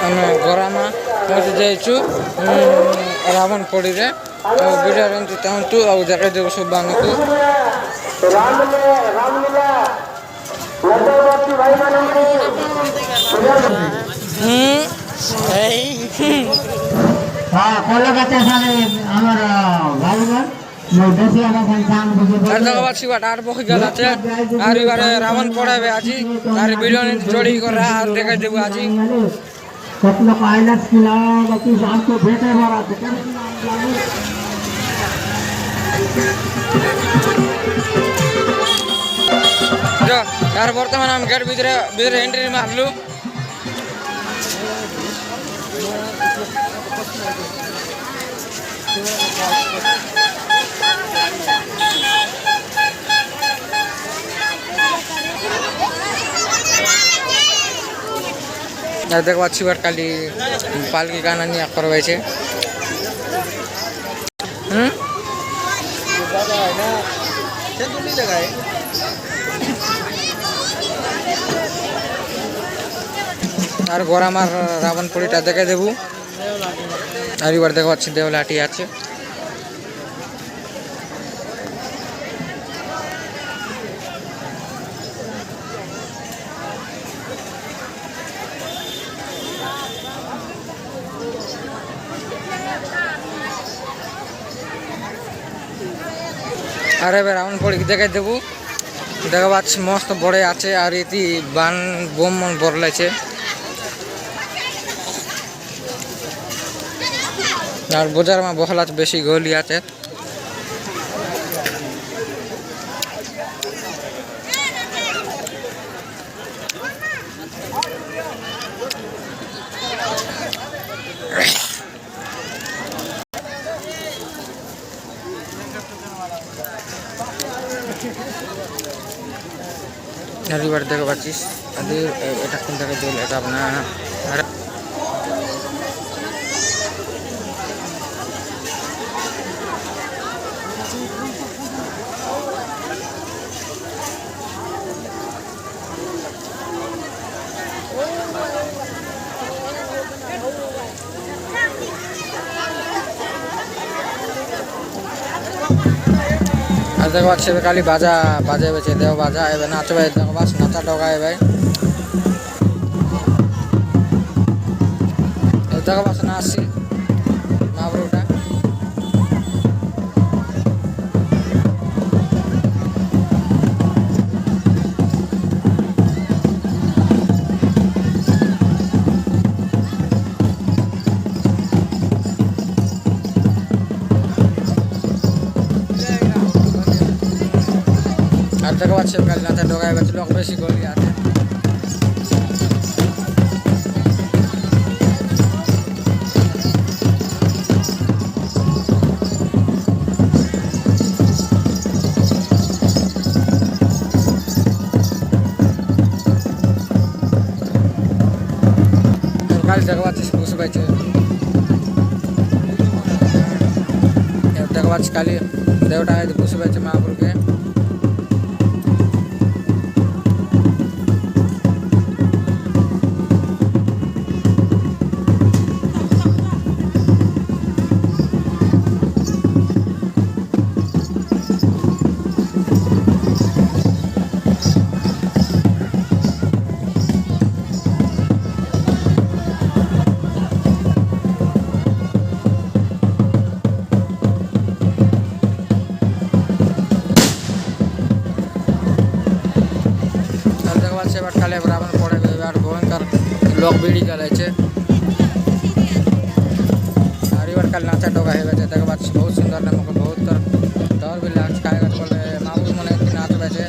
ଆମେ ଗରାମା ପହଞ୍ଚି ଯାଇଛୁ ରାବଣ ପୋଡ଼ିରେ। ଆଉ ଭିଡ଼ିଓରେ ଏମିତି ଚାହୁଁଛୁ ଆଉ ଜାଗାଇ ଦେବୁ ସବୁ ଆମକୁ। আর বহি গেল আছে আর এবারে রাবণ পড়াবে আজি আর ভিডিও চড়ি করা আর দেখাই দেবো আজি। यार बर्तमान हम गेट भीतर एंट्री मारलु। देखो अच्छी बार खाली पालकी गाना नहीं करवाई छे। আর গরামার রাবণ পোড়িটা দেখে দেবু। আর এবার দেখো अच्छी দেওলাটি আছে। আর এবার রাবণ পোড়ি দেখে দেবু। देखो अच्छी मस्त बड़े आचे और इति बान बोम मन बरलाइছে। और बाजार में बहला बेसी गोली आचे। এবার দেখো পাচ্ছিস এটা কোন জায়গায় দোল এটা আপনার देखो अच्छे खाली बाजा बाजे बेचे देव बाजा एवं नाच भाई देखो बस नाचा टोका है भाई देखो बस नाची मावरूटा देखो अच्छे कल नाचा डोगा बच्चे लोग बेसी गोली आते। कल देखो अच्छे घुस बचे देखो अच्छे खाली देवटा है घुस बचे महापुर के। কালে রাবণ পড়ে আর ভয়ঙ্কর লোক বিড়ি গেছে আর এবার কাল নাচা ডোকা হয়ে গেছে দেখো পাচ্ছি বহুত সুন্দর নামক বহুত ডর বি লাগছে খায়গা বলে মামু মনে নাচ বেছে।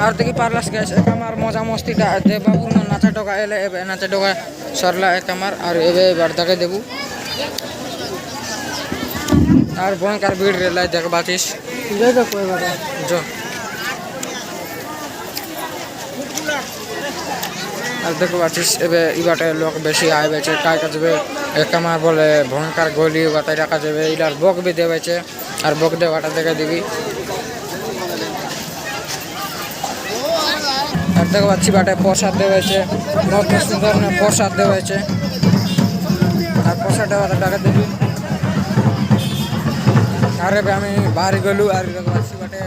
আর দেখি পারলাস গ্যাস এক আমার মজা মস্তিটা দে বাবু নাচা টোকা এলে এবে নাচা টোকা সরলা এক আমার আর এবে এবার দেখে দেবু আর ভয়ঙ্কর ভিড় রেলাই দেখ বাতিস আর দেখো বাতিস এবে ইবাটে লোক বেশি আইবেছে কাজ কাজবে এক আমার বলে ভয়ঙ্কর গলি বাতাই রাখা যাবে ইলার বক বি দেবেছে আর বক দেওয়াটা দেখে দিবি আর দেখো পাচ্ছি বাটে প্রসাদ দেওয়াছে নতুন সুন্দর প্রসাদ দেওয়াছে আর প্রসাদ দেওয়াটা টাকা দিবি ଆରେ ଏବେ ଆମେ ବାହାରି ଗଲୁ ଆରି ଆସିବାଟେ